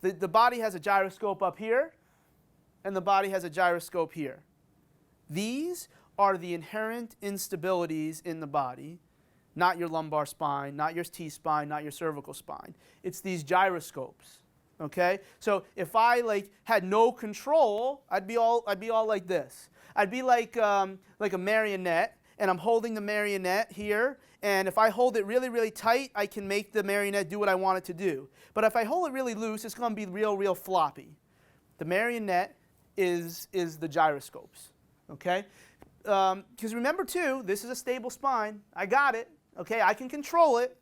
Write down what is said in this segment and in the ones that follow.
The body has a gyroscope up here, and the body has a gyroscope here. These are the inherent instabilities in the body, not your lumbar spine, not your T-spine, not your cervical spine. It's these gyroscopes. Okay? So if I had no control, I'd be all like this. I'd be like a marionette, and I'm holding the marionette here, and if I hold it really, really tight, I can make the marionette do what I want it to do. But if I hold it really loose, it's going to be real, real floppy. The marionette is the gyroscopes. Okay? Because remember too, this is a stable spine. I got it. Okay? I can control it.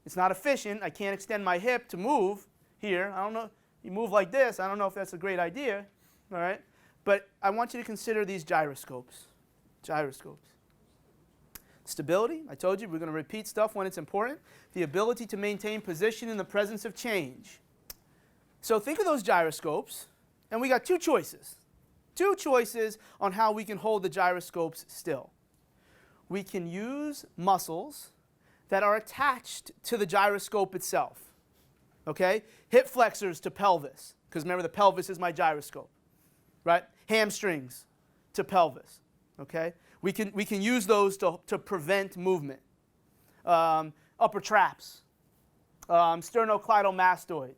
It's not efficient. I can't extend my hip to move here. I don't know. You move like this. I don't know if that's a great idea. All right? But I want you to consider these gyroscopes. Gyroscopes. Stability, I told you we're going to repeat stuff when it's important. The ability to maintain position in the presence of change. So think of those gyroscopes, and we got two choices. Two choices on how we can hold the gyroscopes still. We can use muscles that are attached to the gyroscope itself. Okay? Hip flexors to pelvis, because remember the pelvis is my gyroscope. Right? Hamstrings to pelvis. Okay? We can use those to prevent movement. Upper traps, sternocleidomastoid.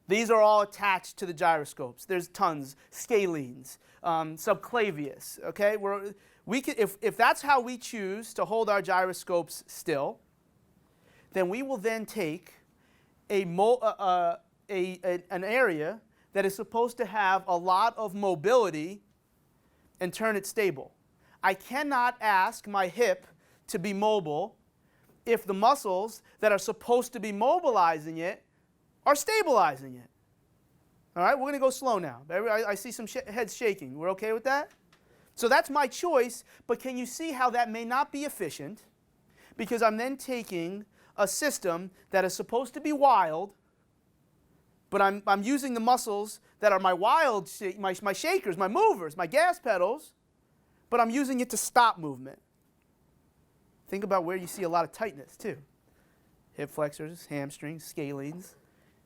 These are all attached to the gyroscopes. There's tons. Scalenes, subclavius. Okay, if that's how we choose to hold our gyroscopes still, then we will then take an area that is supposed to have a lot of mobility and turn it stable. I cannot ask my hip to be mobile if the muscles that are supposed to be mobilizing it are stabilizing it. All right, we're going to go slow now. I see some heads shaking. We're okay with that? So that's my choice, but can you see how that may not be efficient? Because I'm then taking a system that is supposed to be wild, but I'm using the muscles that are my wild, my shakers, my movers, my gas pedals, but I'm using it to stop movement. Think about where you see a lot of tightness too. Hip flexors, hamstrings, scalenes.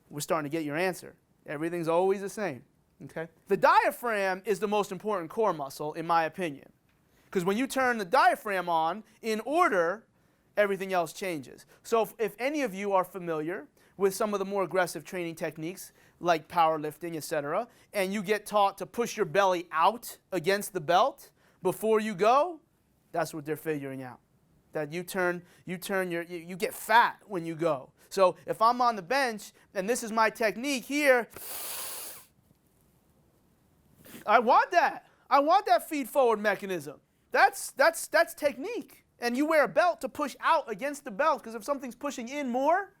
We're starting to get your answer. Everything's always the same. Okay? The diaphragm is the most important core muscle, in my opinion. Because when you turn the diaphragm on, in order, everything else changes. So if any of you are familiar with some of the more aggressive training techniques, like powerlifting, etc., and you get taught to push your belly out against the belt before you go, that's what they're figuring out. That you get fat when you go. So if I'm on the bench and this is my technique here, I want that. I want that feed forward mechanism. That's technique. And you wear a belt to push out against the belt, because if something's pushing in more,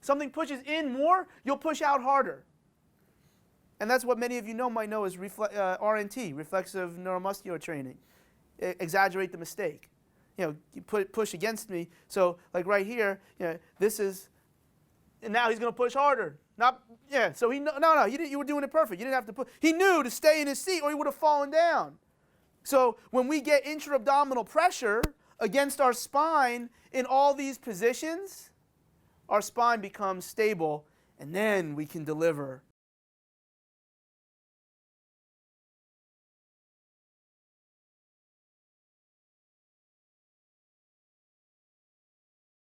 something pushes in more, you'll push out harder. And that's what many of you might know as RNT, reflexive neuromuscular training. Exaggerate the mistake. You push against me. So like right here, this is, and now he's going to push harder. So you were doing it perfect. You didn't have to push. He knew to stay in his seat or he would have fallen down. So when we get intra-abdominal pressure against our spine in all these positions, our spine becomes stable, and then we can deliver